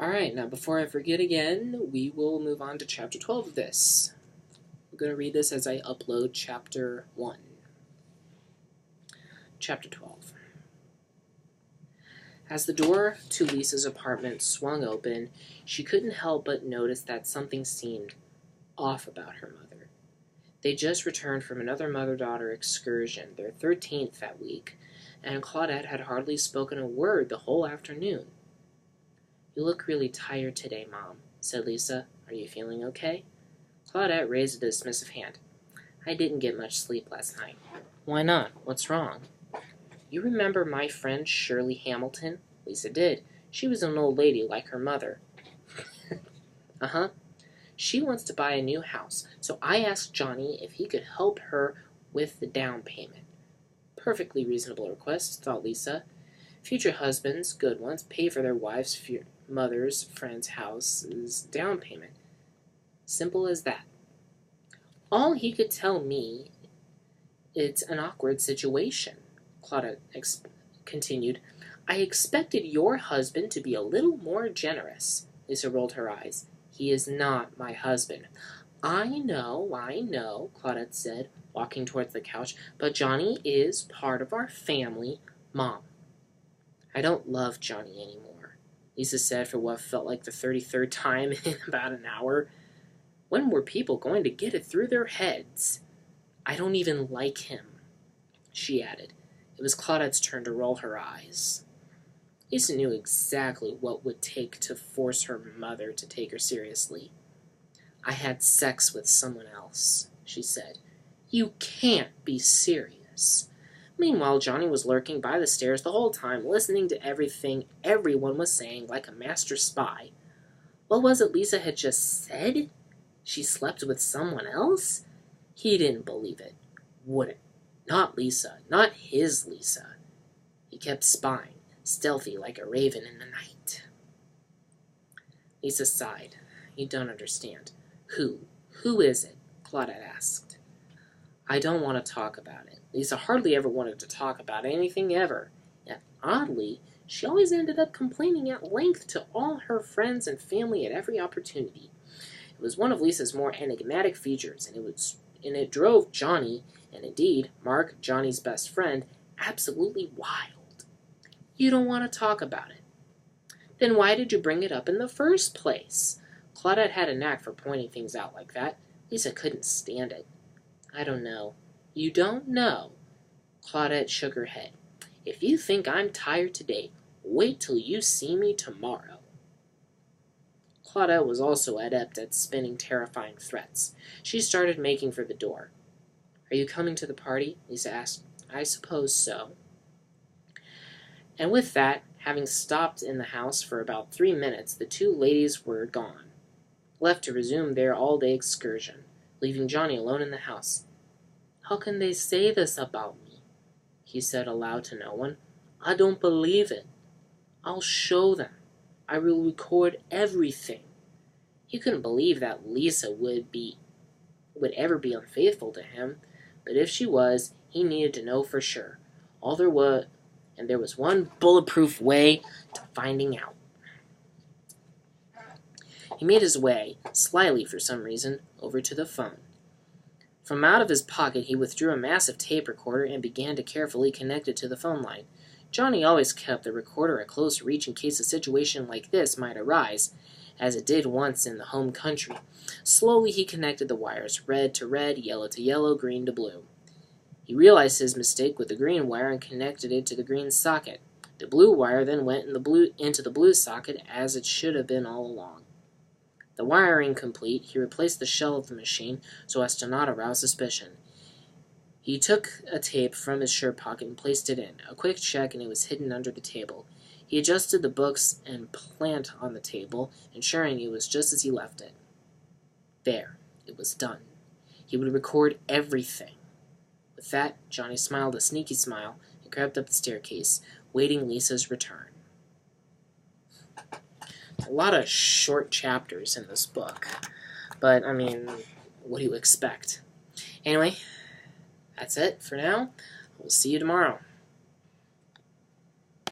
Alright, now before I forget again, we will move on to Chapter 12 of this. I'm going to read this as I upload Chapter 1. Chapter 12. As the door to Lisa's apartment swung open, she couldn't help but notice that something seemed off about her mother. They just returned from another mother-daughter excursion, their 13th that week, and Claudette had hardly spoken a word the whole afternoon. "You look really tired today, Mom," said Lisa. "Are you feeling okay?" Claudette raised a dismissive hand. "I didn't get much sleep last night." "Why not? What's wrong?" "You remember my friend Shirley Hamilton?" Lisa did. She was an old lady like her mother. Uh-huh. She wants to buy a new house, so I asked Johnny if he could help her with the down payment. Perfectly reasonable request, thought Lisa. Future husbands, good ones, pay for their wives' mother's friend's house's down payment. Simple as that. All he could tell me, it's an awkward situation, Claudia continued. I expected your husband to be a little more generous. Lisa rolled her eyes. He is not my husband. I know, Claudette said, walking towards the couch, but Johnny is part of our family. Mom. I don't love Johnny anymore, Lisa said for what felt like the 33rd time in about an hour. When were people going to get it through their heads? I don't even like him, she added. It was Claudette's turn to roll her eyes. Lisa knew exactly what it would take to force her mother to take her seriously. I had sex with someone else, she said. You can't be serious. Meanwhile, Johnny was lurking by the stairs the whole time, listening to everything everyone was saying like a master spy. What was it Lisa had just said? She slept with someone else? He didn't believe it. Wouldn't. Not Lisa. Not his Lisa. He kept spying, stealthy like a raven in the night. Lisa sighed. You don't understand. Who is it? Claudette asked. I don't want to talk about it. Lisa hardly ever wanted to talk about anything ever. Yet, oddly, she always ended up complaining at length to all her friends and family at every opportunity. It was one of Lisa's more enigmatic features, and it drove Johnny, and indeed Mark, Johnny's best friend, absolutely wild. You don't want to talk about it. Then why did you bring it up in the first place? Claudette had a knack for pointing things out like that. Lisa couldn't stand it. I don't know. You don't know? Claudette shook her head. If you think I'm tired today, wait till you see me tomorrow. Claudette was also adept at spinning terrifying threats. She started making for the door. Are you coming to the party? Lisa asked. I suppose so. And with that, having stopped in the house for about 3 minutes, the two ladies were gone, left to resume their all-day excursion, leaving Johnny alone in the house. How can they say this about me? He said aloud to no one. I don't believe it. I'll show them. I will record everything. He couldn't believe that Lisa would ever be unfaithful to him, but if she was, he needed to know for sure. There was one bulletproof way to finding out. He made his way, slyly for some reason, over to the phone. From out of his pocket, he withdrew a massive tape recorder and began to carefully connect it to the phone line. Johnny always kept the recorder at close reach in case a situation like this might arise, as it did once in the home country. Slowly he connected the wires, red to red, yellow to yellow, green to blue. He realized his mistake with the green wire and connected it to the green socket. The blue wire then went into the blue socket as it should have been all along. The wiring complete, he replaced the shell of the machine so as to not arouse suspicion. He took a tape from his shirt pocket and placed it in. A quick check and it was hidden under the table. He adjusted the books and plant on the table, ensuring it was just as he left it. There, it was done. He would record everything. With that, Johnny smiled a sneaky smile and crept up the staircase, waiting Lisa's return. A lot of short chapters in this book, but, what do you expect? Anyway, that's it for now. We'll see you tomorrow.